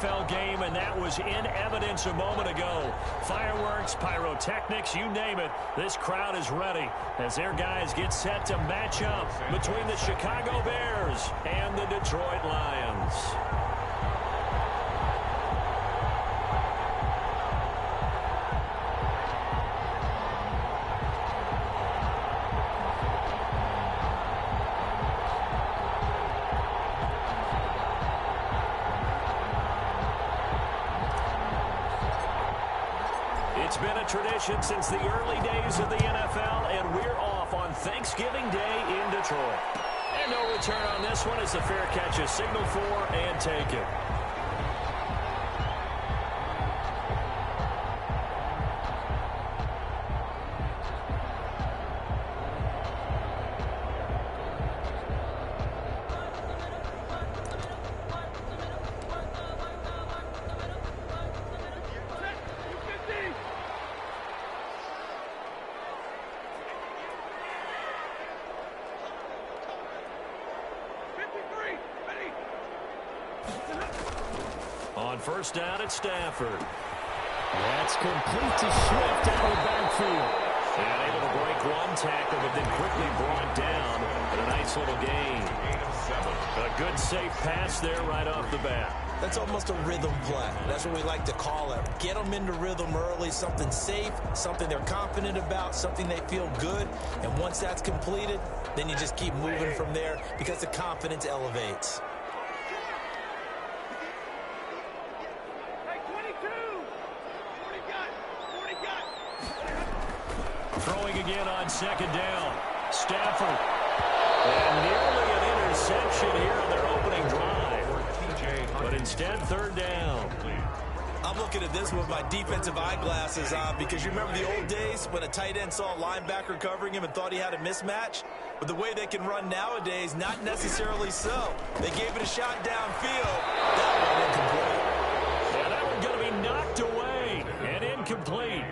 NFL game, and that was in evidence a moment ago. Fireworks, pyrotechnics, you name it. This crowd is ready as their guys get set to match up between the Chicago Bears and the Detroit Lions. It's been a tradition since the early days of the NFL, and we're off on Thanksgiving Day in Detroit. And no return on this one as the fair catch is signaled for and taken. On first down, it's Stafford. That's complete to Swift out of the backfield. And able to break one tackle, but then quickly brought down. But a nice little gain. A good, safe pass there right off the bat. That's almost a rhythm play. That's what we like to call it. Get them into rhythm early, something safe, something they're confident about, something they feel good. And once that's completed, then you just keep moving from there because the confidence elevates. Throwing again on second down. Stafford. And nearly an interception here on their opening drive. But instead, third down. I'm looking at this with my defensive eyeglasses on because you remember the old days when a tight end saw a linebacker covering him and thought he had a mismatch? But the way they can run nowadays, not necessarily so. They gave it a shot downfield. That one incomplete. Yeah, that one going to be knocked away and incomplete.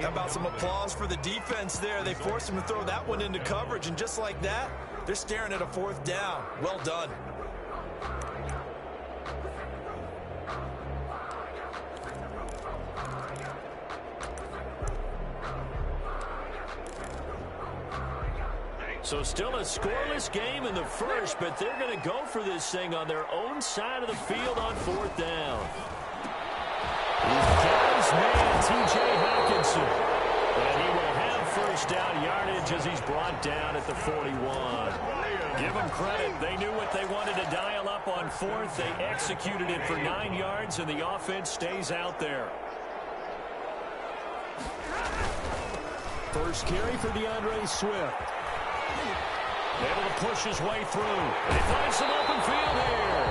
How about some applause for the defense there? They forced him to throw that one into coverage, and just like that, they're staring at a fourth down. Well done. So still a scoreless game in the first, but they're going to go for this thing on their own side of the field on fourth down. He's man, T.J. Hawkinson. And he will have first down yardage as he's brought down at the 41. Give them credit. They knew what they wanted to dial up on fourth. They executed it for 9 yards, and the offense stays out there. First carry for DeAndre Swift. Able to push his way through. He finds some open field here.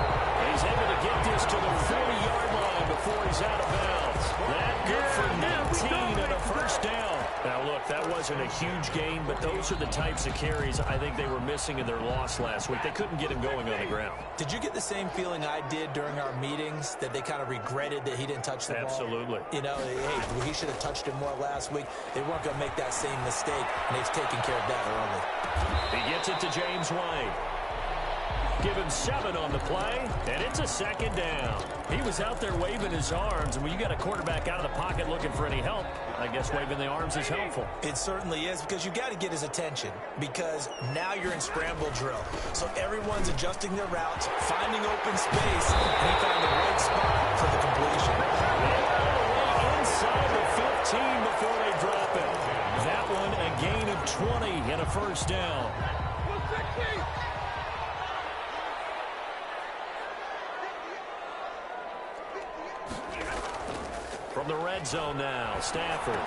He's able to get this to the 40-yard line before he's out of bounds. That good for 19 and a first down. Now, look, that wasn't a huge gain, but those are the types of carries I think they were missing in their loss last week. They couldn't get him going on the ground. Did you get the same feeling I did during our meetings, that they kind of regretted that he didn't touch the ball? Absolutely. You know, hey, he should have touched it more last week. They weren't going to make that same mistake, and they've taken care of that early. He gets it to James White. Give him 7 on the play, and it's a second down. He was out there waving his arms, and when you got a quarterback out of the pocket looking for any help, I guess waving the arms is helpful. It certainly is, because you got to get his attention, because now you're in scramble drill. So everyone's adjusting their routes, finding open space, and he found the right spot for the completion. Inside the 15 before they drop it. That one a gain of 20 and a first down. From the red zone now, Stafford.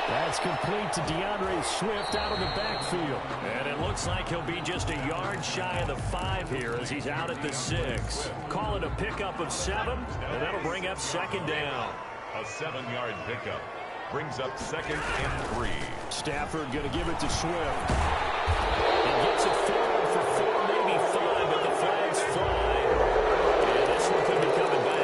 That's complete to DeAndre Swift out of the backfield. And it looks like he'll be just a yard shy of the 5 here as he's out at the 6. Call it a pickup of 7, and that'll bring up second down. A 7-yard pickup brings up second and 3. Stafford going to give it to Swift. He gets it forward for 4, maybe 5, but the flags fly. And this one could be coming back.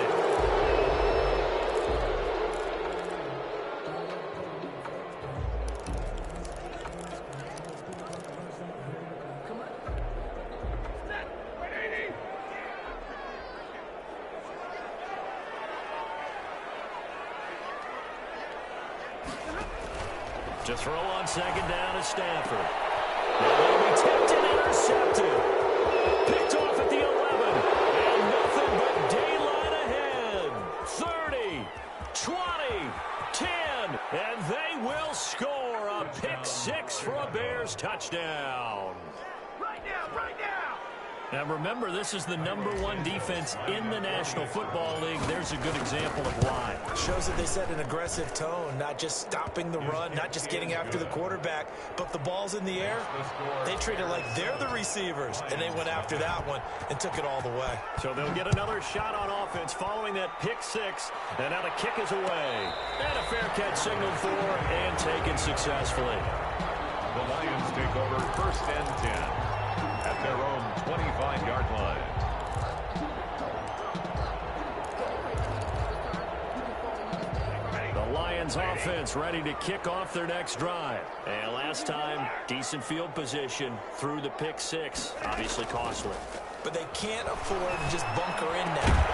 To throw on second down is Stafford. And they'll be tipped and intercepted. Picked off at the 11. And nothing but daylight ahead. 30, 20, 10. And they will score a pick six for a Bears touchdown. Right now. Now remember, this is the #1 defense in the National Football League. There's a good example of why. Shows that they set an aggressive tone, not just stopping the run, not just getting after the quarterback, but the ball's in the air. They treat it like they're the receivers, and they went after that one and took it all the way. So they'll get another shot on offense following that pick six, and now the kick is away. And a fair catch signaled for and taken successfully. The Lions take over 1st and 10 at their own 25-yard line. The Lions offense ready to kick off their next drive. And last time, decent field position through the pick six. Obviously costly. But they can't afford to just bunker in now.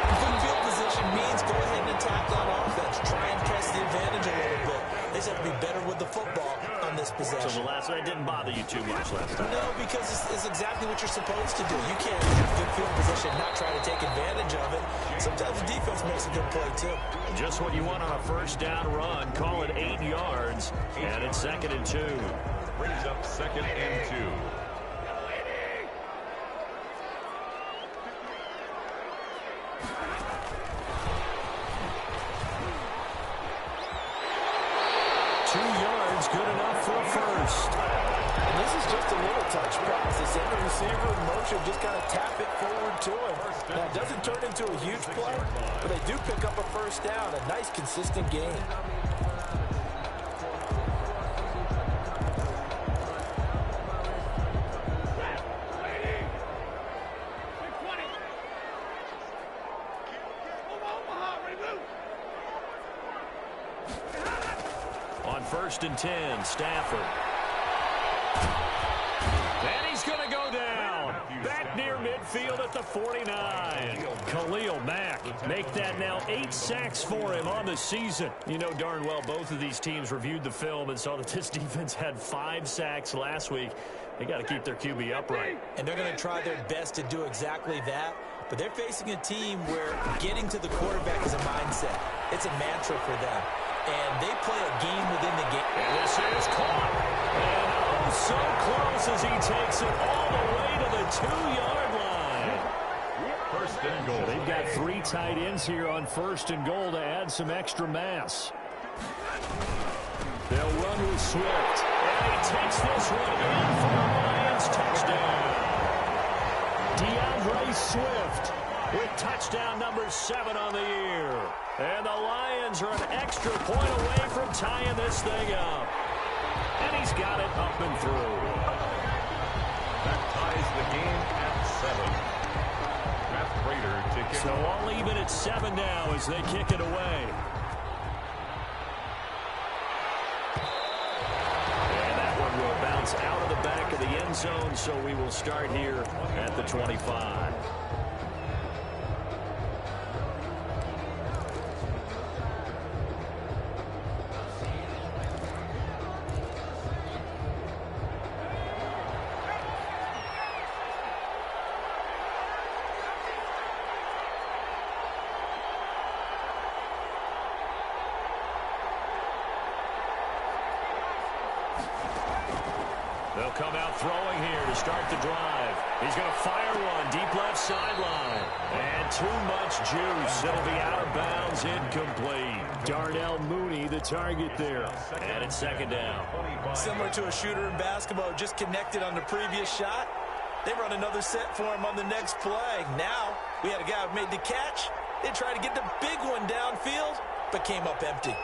Good field position means go ahead and attack on offense. Try and press the advantage a little bit. They just have to be better with the football on this possession. So the last one didn't bother you too much last time? No, because it's exactly what you're supposed to do. You can't have good field position and not try to take advantage of it. Sometimes the defense makes a good play, too. Just what you want on a first down run. Call it 8 yards, and it's 2nd and 2. Brings up 2nd and 2. Good enough for a first. And this is just a little touch pass. They send the receiver in motion, just kind of tap it forward to him. Now, it doesn't turn into a huge play, but they do pick up a first down. A nice, consistent gain. On 1st and 10, Stafford. And he's going to go down. Back near midfield at the 49. Khalil Mack make that now 8 sacks for him on the season. You know darn well both of these teams reviewed the film and saw that this defense had 5 sacks last week. They got to keep their QB upright. And they're going to try their best to do exactly that. But they're facing a team where getting to the quarterback is a mindset. It's a mantra for them. And they play a game within the game. And this is caught. And oh, so close as he takes it all the way to the 2-yard line. 1st and goal. They've got 3 tight ends here on 1st and goal to add some extra mass. They'll run with Swift. And he takes this one in for the Lions touchdown. DeAndre Swift with touchdown number 7 on the year. And the Lions are an extra point away from tying this thing up. And he's got it up and through. That ties the game at 7. Matt Prater to kick. So all even at 7 now as they kick it away. And that one will bounce out of the back of the end zone, so we will start here at the 25. They'll come out throwing here to start the drive. He's going to fire one deep left sideline. And too much juice. It'll be out of bounds, incomplete. Darnell Mooney, the target there. And it's 2nd down. Similar to a shooter in basketball, just connected on the previous shot. They run another set for him on the next play. Now, we had a guy who made the catch. They tried to get the big one downfield, but came up empty.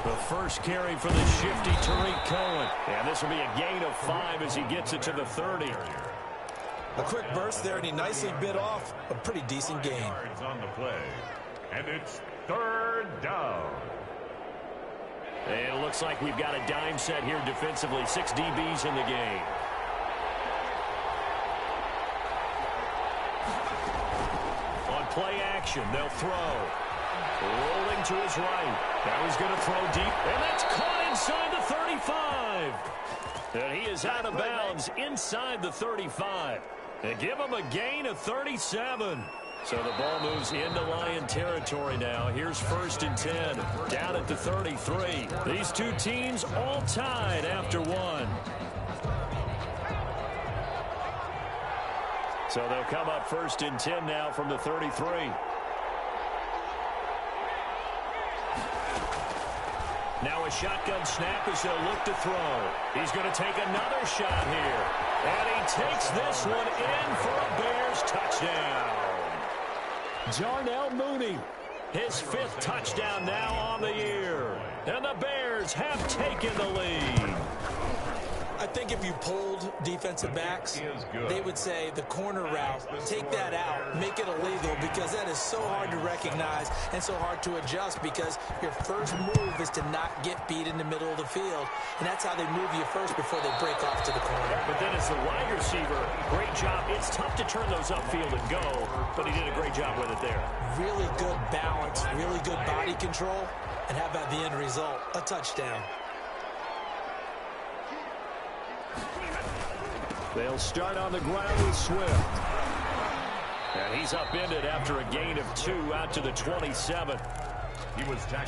The first carry for the shifty Tariq Cohen. And this will be a gain of 5 as he gets it to the 30. A quick burst there, and he nicely bit off a pretty decent gain. Yards on the play. And it's 3rd down. And it looks like we've got a dime set here defensively. 6 DBs in the game. On play action, they'll throw. Rolling to his right. Now he's going to throw deep, and that's caught inside the 35. And he is out of bounds inside the 35. They give him a gain of 37. So the ball moves into Lion territory now. Here's 1st and 10, down at the 33. These two teams all tied after one. So they'll come up 1st and 10 now from the 33. Now a shotgun snap as they'll look to throw. He's going to take another shot here. And he takes this one in for a Bears touchdown. Darnell Mooney, his 5th touchdown now on the year. And the Bears have taken the lead. I think if you polled defensive backs, they would say the corner route, take that out, make it illegal, because that is so hard to recognize and so hard to adjust, because your first move is to not get beat in the middle of the field. And that's how they move you first before they break off to the corner. But then as the wide receiver, great job. It's tough to turn those upfield and go, but he did a great job with it there. Really good balance, really good body control. And how about the end result? A touchdown. They'll start on the ground with Swift. And he's upended after a gain of 2 out to the 27. He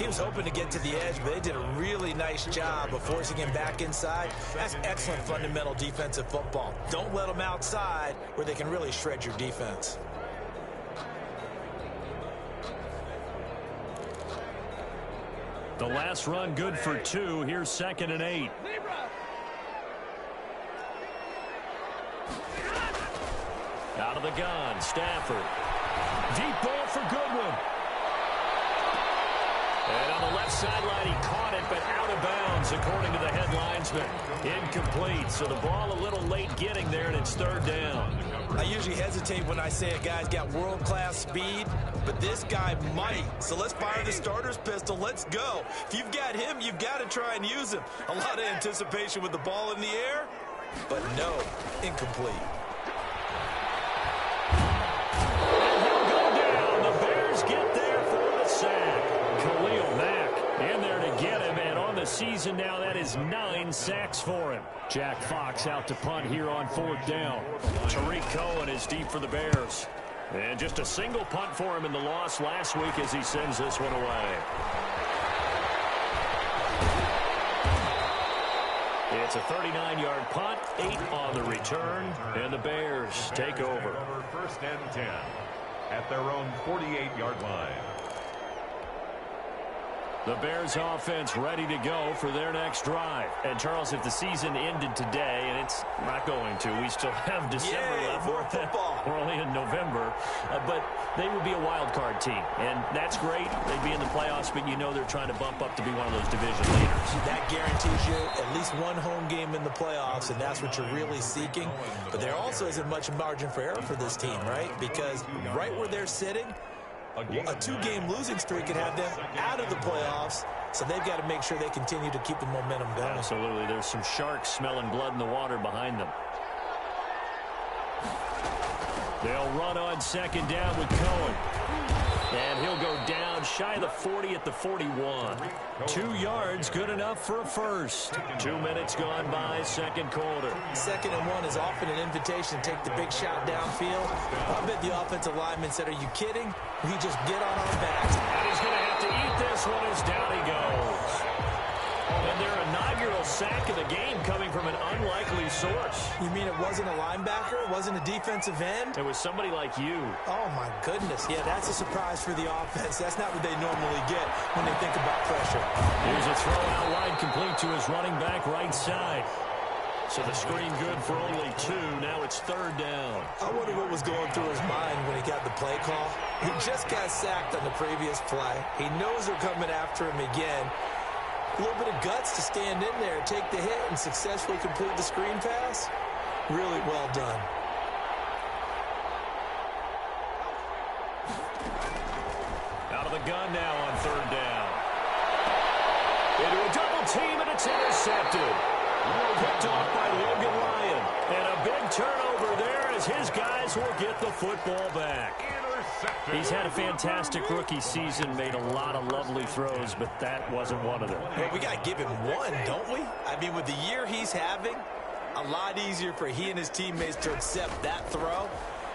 was hoping to get to the edge, but they did a really nice job of forcing him back inside. That's excellent fundamental defensive football. Don't let them outside where they can really shred your defense. The last run good for 2. Here's 2nd and 8. Out of the gun, Stafford. Deep ball for Goodwin. And on the left sideline, he caught it, but out of bounds, according to the head linesman. Incomplete, so the ball a little late getting there, and it's 3rd down. I usually hesitate when I say a guy's got world-class speed, but this guy might. So let's fire the starter's pistol. Let's go. If you've got him, you've got to try and use him. A lot of anticipation with the ball in the air, but no, incomplete. Season now, that is 9 sacks for him. Jack Fox out to punt here on 4th down. Tariq Cohen is deep for the Bears. And just a single punt for him in the loss last week as he sends this one away. It's a 39-yard punt, 8 on the return, and the Bears take over. 1st and 10 at their own 48-yard line. The Bears offense ready to go for their next drive. And, Charles, if the season ended today, and it's not going to, we still have December left. More football. We're only in November. But they would be a wild card team. And that's great. They'd be in the playoffs, but you know they're trying to bump up to be one of those division leaders. That guarantees you at least one home game in the playoffs, and that's what you're really seeking. But there also isn't much margin for error for this team, right? Because right where they're sitting, a 2-game losing streak could have them out of the playoffs, so they've got to make sure they continue to keep the momentum going. Absolutely. There's some sharks smelling blood in the water behind them. They'll run on 2nd down with Cohen. And he'll go down shy of the 40 at the 41. 2 yards, good enough for a first. 2 minutes gone by, 2nd quarter. 2nd and 1 is often an invitation to take the big shot downfield. I bet the offensive lineman said, are you kidding? We just get on our backs. And he's going to have to eat this one as down he goes. And their inaugural sack of the game coming from an unlikely source. You mean it wasn't a linebacker? It wasn't a defensive end? It was somebody like you. Oh, my goodness. Yeah, that's a surprise for the offense. That's not what they normally get when they think about pressure. Here's a throw out wide, complete to his running back right side. So the screen good for only 2. Now it's 3rd down. I wonder what was going through his mind when he got the play call. He just got sacked on the previous play. He knows they're coming after him again. A little bit of guts to stand in there, take the hit, and successfully complete the screen pass. Really well done. Out of the gun now on 3rd down. Into a double team, and it's intercepted. Picked off by Logan Lyon. And a big turnover there as his guys will get the football back. He's had a fantastic rookie season, made a lot of lovely throws, but that wasn't one of them. Well, we got to give him one, don't we? I mean, with the year he's having, a lot easier for he and his teammates to accept that throw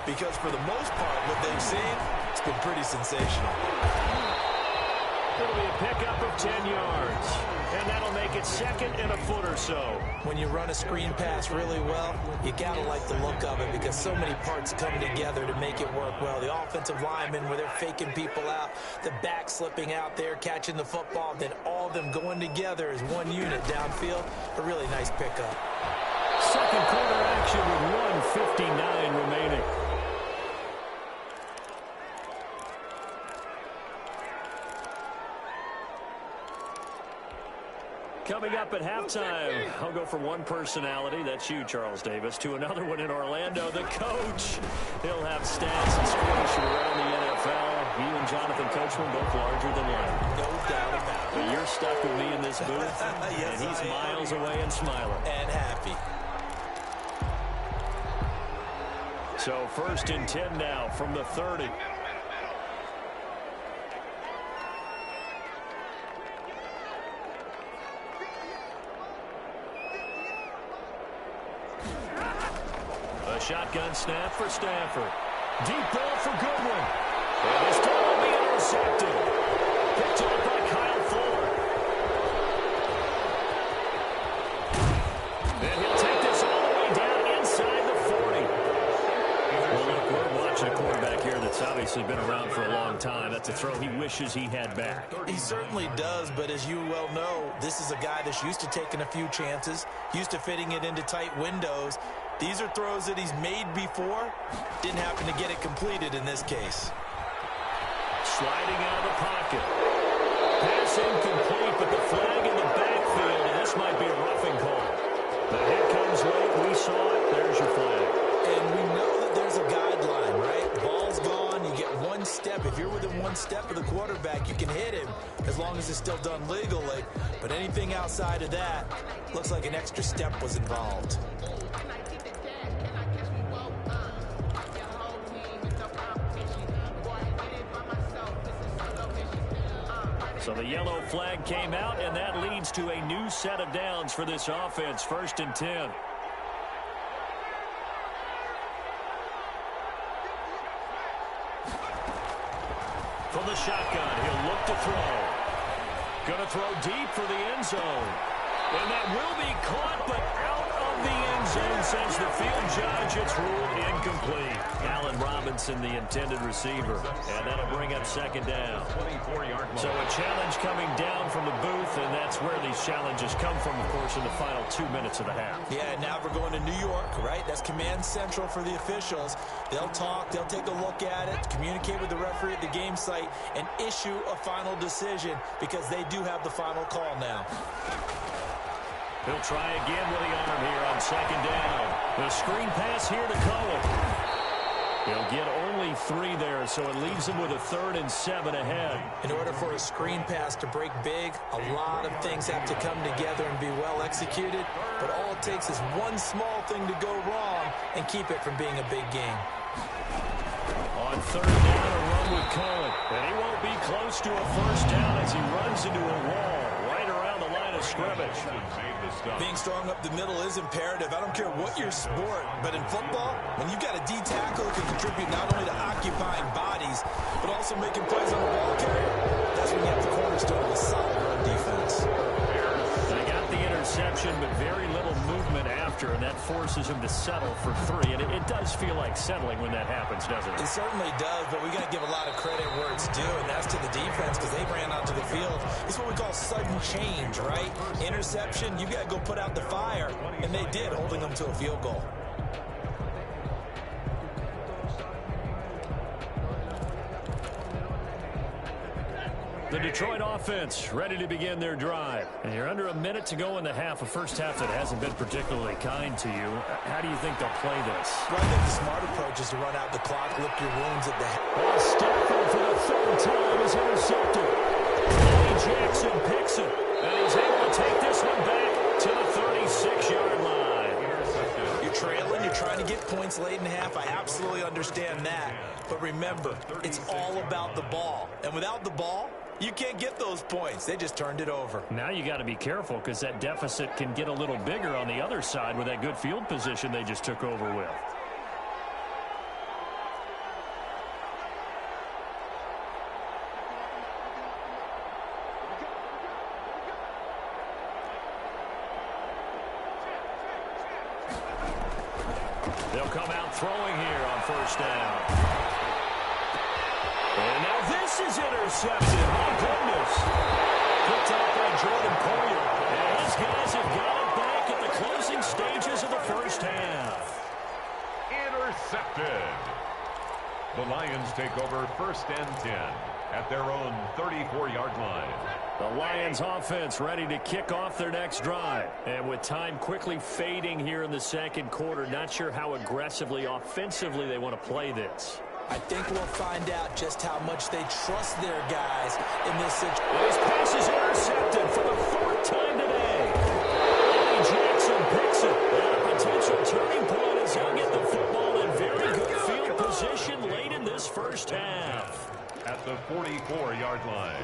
because for the most part, what they've seen, it's been pretty sensational. It'll be a pickup of 10 yards, and that'll make it second and a foot or so. When you run a screen pass really well, you got to like the look of it because so many parts come together to make it work well. The offensive linemen, where they're faking people out, the back slipping out there, catching the football, then all of them going together as one unit downfield. A really nice pickup. Second quarter action with 1:59 remaining. Coming up at halftime, I'll go from one personality, that's you, Charles Davis, to another one in Orlando, the coach. He'll have stats and scores from around the NFL. You and Jonathan Coachman both larger than life. No doubt about it. But you're stuck with me in this booth, Yes, and he's miles away and smiling. And happy. So 1st and 10 now from the 30. A shotgun snap for Stafford. Deep ball for Goodwin. And this time will be intercepted. Picked off by Kyle Fuller. And he'll take this all the way down inside the 40. Well, look, we're watching a quarterback here that's obviously been around for a long time. That's a throw he wishes he had back. He certainly does, but as you well know, this is a guy that's used to taking a few chances, used to fitting it into tight windows. These are throws that he's made before. Didn't happen to get it completed in this case. Sliding out of the pocket. Pass incomplete, but the flag in the backfield, and this might be a roughing call. The hit comes late. We saw it. There's your flag. And we know that there's a guideline, right? Ball's gone. You get one step. If you're within one step of the quarterback, you can hit him as long as it's still done legally. But anything outside of that, looks like an extra step was involved. So the yellow flag came out, and that leads to a new set of downs for this offense. 1st and 10. From the shotgun, he'll look to throw. Going to throw deep for the end zone. And that will be caught, but out of the end zone, says the field judge. It's ruled incomplete. Allen Robinson, the intended receiver. And that'll bring up 2nd down. So a challenge coming down from the booth, and that's where these challenges come from, of course, in the final 2 minutes of the half. Yeah, now we're going to New York, right? That's command central for the officials. They'll talk, they'll take a look at it, communicate with the referee at the game site, and issue a final decision because they do have the final call now. He'll try again with the arm here on 2nd down. The screen pass here to Cohen. He'll get only 3 there, so it leaves him with a 3rd and 7 ahead. In order for a screen pass to break big, a lot of things have to come together and be well executed. But all it takes is one small thing to go wrong and keep it from being a big game. On 3rd down, a run with Cohen. And he won't be close to a 1st down as he runs into a wall right around the line of scrimmage. Being strong up the middle is imperative. I don't care what your sport, but in football, when you've got a D tackle who can contribute not only to occupying bodies, but also making plays on the ball carrier, that's when you have the cornerstone of a solid run defense. They got the interception, but very little movement after, and that forces him to settle for 3. And it does feel like settling when that happens, doesn't it? It certainly does, but we got to give a lot of credit where it's due, and that's to the defense because they ran onto the field. It's what we call sudden change, right? Interception, you got to go put out the fire, and they did, holding them to a field goal. The Detroit offense ready to begin their drive. And you're under a minute to go in the half, a first half that hasn't been particularly kind to you. How do you think they'll play this? Well, I think the smart approach is to run out the clock, lick your wounds at the head. Well, Stafford for the 3rd time is intercepted. Eddie Jackson picks it, and he's able to take this one back to the 36 But remember, it's all about the ball. And without the ball, you can't get those points. They just turned it over. Now you got to be careful because that deficit can get a little bigger on the other side with that good field position they just took over with. They'll come out throwing here on first down. And now this is intercepted. My goodness. Picked up by Jordan Poyer. And his guys have got it back at the closing stages of the first half. Intercepted. The Lions take over first and 10 at their own 34-yard line. The Lions offense ready to kick off their next drive. And with time quickly fading here in the second quarter, not sure how aggressively, offensively they want to play this. I think we'll find out just how much they trust their guys in this situation. This pass is intercepted for the fourth time today. Eddie Jackson picks it. And a potential turning point as he'll get the football in very good field position late in this first half. At the 44-yard line.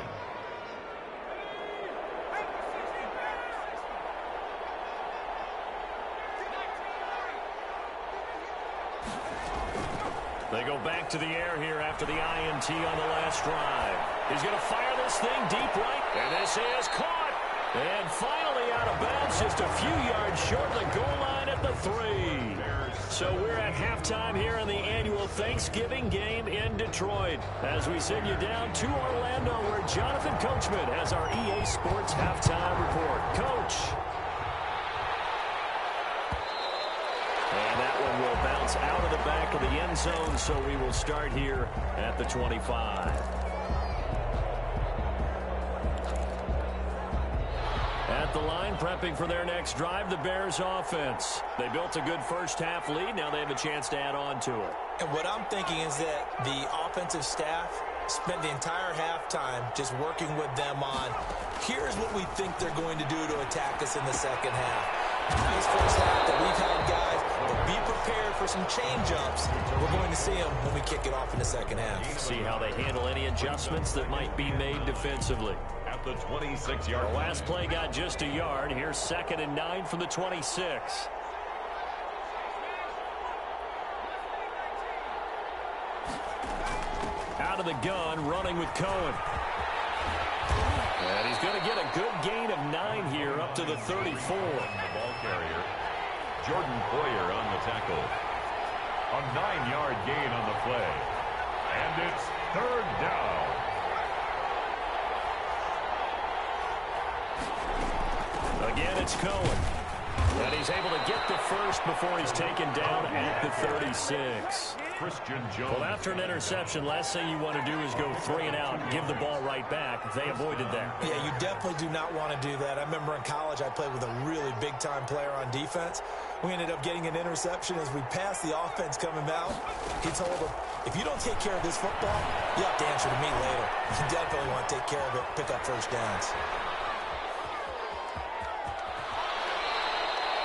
They go back to the air here after the INT on the last drive. He's going to fire this thing deep right. And this is caught. And finally out of bounds, just a few yards short of the goal line at the 3. So we're at halftime here in the annual Thanksgiving game in Detroit. As we send you down to Orlando, where Jonathan Coachman has our EA Sports halftime report. Coach. And that one will bounce out of the back of the end zone, so we will start here at the 25. At the line, prepping for their next drive, the Bears offense. They built a good first half lead. Now they have a chance to add on to it. And what I'm thinking is that the offensive staff spent the entire halftime just working with them on, here's what we think they're going to do to attack us in the second half. Nice first half that we've had, guys, but be prepared for some change-ups. We're going to see them when we kick it off in the second half. See how they handle any adjustments that might be made defensively. At the 26-yard The line. last play got just a yard. Here's 2nd and 9 from the 26. Out of the gun, running with Cohen. And he's going to get a good gain of 9 here up to the 34. The ball carrier, Jordan Poyer on the tackle. A 9-yard gain on the play. And it's 3rd down. Again, it's Cohen. And he's able to get the first before he's taken down at the 36. Christian Jones. Well, after an interception, last thing you want to do is go 3 and out and give the ball right back. They avoided that. Yeah, you definitely do not want to do that. I remember in college I played with a really big-time player on defense. We ended up getting an interception as we passed the offense coming out. He told him, if you don't take care of this football, you have to answer to me later. You definitely want to take care of it, pick up first downs.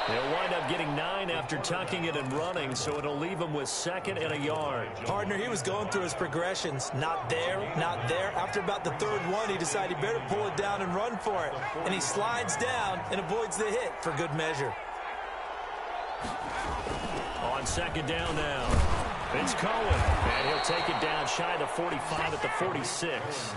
They'll wind up getting 9 after tucking it and running, so it'll leave him with 2nd and a yard. Partner, he was going through his progressions. Not there, not there. After about the 3rd one, he decided he better pull it down and run for it. And he slides down and avoids the hit for good measure. On 2nd down now. It's Cohen, and he'll take it down shy of the 45 at the 46.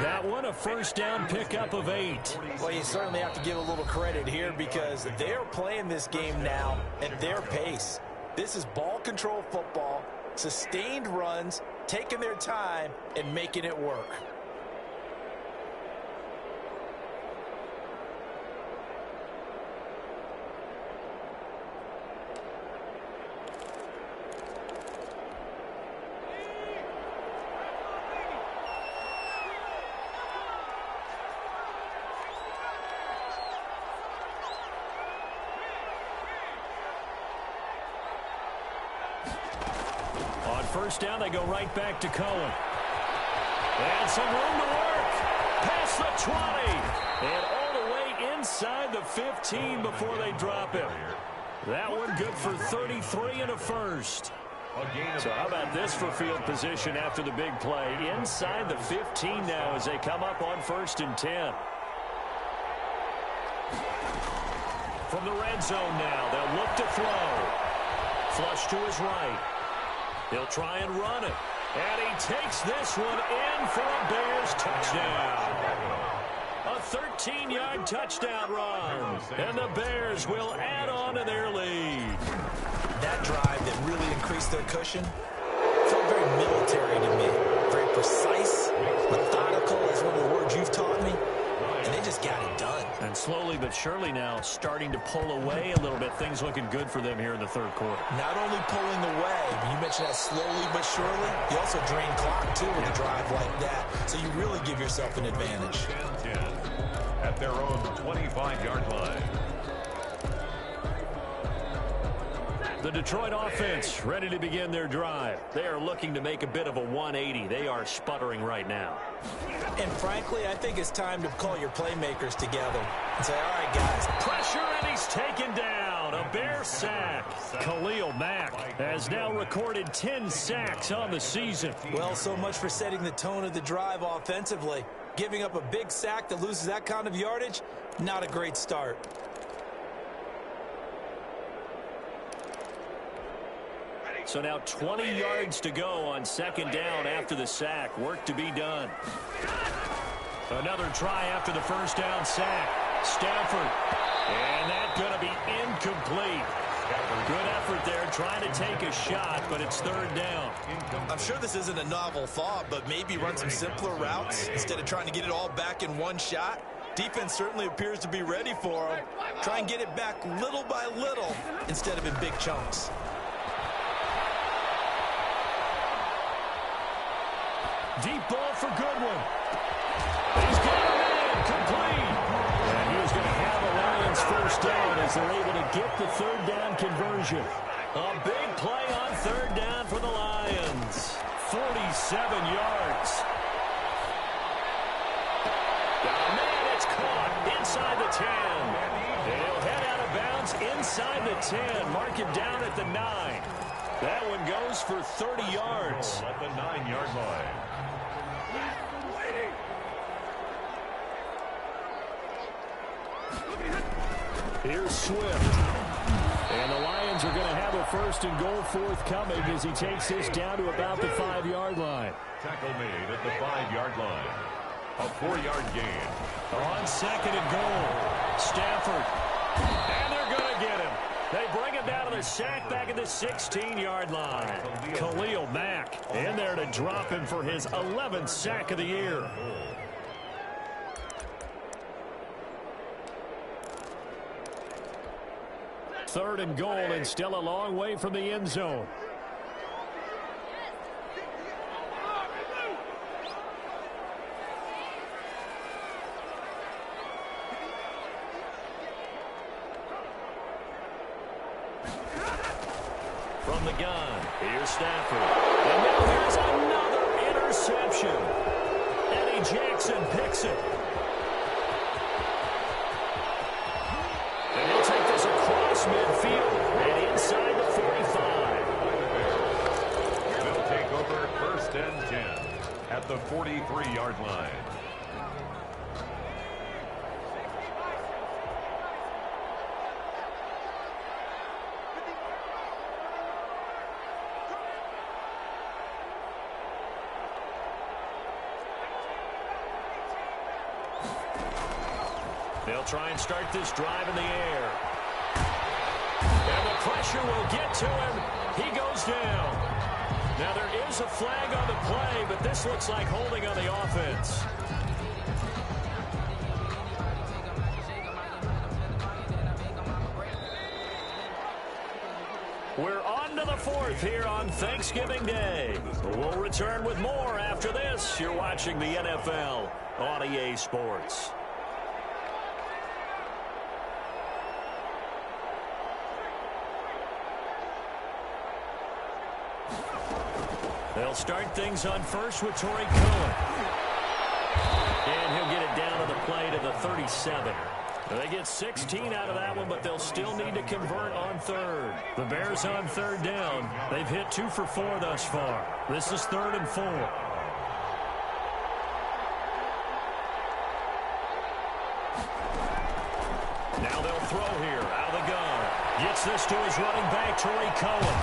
That one, a first down pickup of 8. Well, you certainly have to give a little credit here because they're playing this game now at their pace. This is ball control football, sustained runs, taking their time, and making it work. First down, they go right back to Cohen. And some room to work. Past the 20. And all the way inside the 15 before they drop him. That one good for 33 and a first. So how about this for field position after the big play? Inside the 15 now as they come up on 1st and 10. From the red zone now, they'll look to throw. Flush to his right. He'll try and run it. And he takes this one in for a Bears touchdown. A 13-yard touchdown run. And the Bears will add on to their lead. That drive that really increased their cushion felt very military to me. Very precise, methodical, is one of the words you've taught me. And they just got it done. And slowly but surely now starting to pull away a little bit. Things looking good for them here in the 3rd quarter. Not only pulling away, but you mentioned that slowly but surely. You also drain clock, too, with a drive like that. So you really give yourself an advantage. 10 at their own 25-yard line. The Detroit offense ready to begin their drive. They are looking to make a bit of a 180. They are sputtering right now. And frankly, I think it's time to call your playmakers together and say, all right, guys. Pressure, and he's taken down. A Bear sack. Khalil Mack has now recorded 10 sacks on the season. Well, so much for setting the tone of the drive offensively. Giving up a big sack that loses that kind of yardage, not a great start. So now 20 yards to go on 2nd down after the sack. Work to be done. Another try after the 1st down sack. Stafford. And that's going to be incomplete. Good effort there trying to take a shot, but it's 3rd down. I'm sure this isn't a novel thought, but maybe run some simpler routes instead of trying to get it all back in one shot. Defense certainly appears to be ready for him. Try and get it back little by little instead of in big chunks. Deep ball for Goodwin. He's got a man complete. And he was going to have a Lions 1st down as they're able to get the 3rd down conversion. A big play on 3rd down for the Lions. 47 yards. Man, it's caught inside the 10. They'll head out of bounds inside the 10. Mark it down at the 9. That one goes for 30 yards. At the 9-yard line. Here's Swift. And the Lions are going to have a 1st and goal forthcoming as he takes this down to about the 5-yard line. Tackle made at the 5-yard line. A 4-yard gain. On 2nd and goal. Stafford. And they're going to get him. They bring him down to the sack back at the 16-yard line. Khalil Mack in there to drop him for his 11th sack of the year. Third and goal, and still a long way from the end zone. From the gun, here's Stafford. And now there's another interception. Eddie Jackson picks it. And he'll take this across midfield and inside the 45. They'll take over 1st and 10 at the 43-yard line. They'll try and start this drive in the air. And the pressure will get to him. He goes down. Now there is a flag on the play, but this looks like holding on the offense. We're on to the 4th here on Thanksgiving Day. We'll return with more after this. You're watching the NFL on EA Sports. They'll start things on 1st with Torrey Cohen. And he'll get it down to the play to the 37. They get 16 out of that one, but they'll still need to convert on third. The Bears on third down. They've hit 2 for 4 thus far. This is 3rd and 4. Now they'll throw here out of the gun. Gets this to his running back, Tariq Cohen.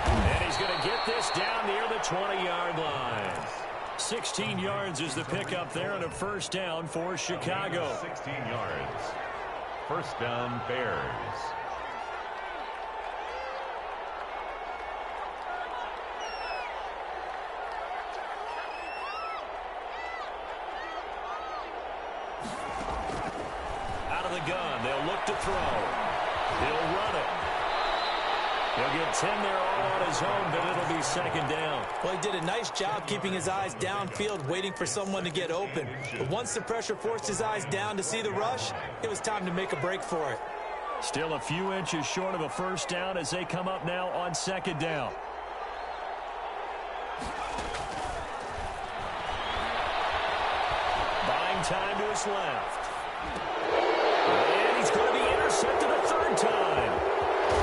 And he's going to get this down near the 20-yard line. 16 yards is the pickup there and a first down for Chicago. 16 yards. First down, Bears. Out of the gun, they'll look to throw. He'll run it. He'll get 10 there all on his own, but it'll be second down. Well, he did a nice job keeping his eyes downfield, waiting for someone to get open. But once the pressure forced his eyes down to see the rush, it was time to make a break for it. Still a few inches short of a first down as they come up now on second down. Buying time to his left. And he's going to be intercepted a third time.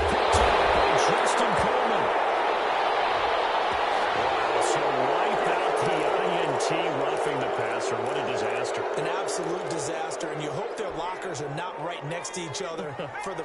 Picked up by Justin Coleman. Wow, so wipe out the INT roughing the passer. What a disaster. An absolute disaster, and you hope their lockers are not right next to each other for the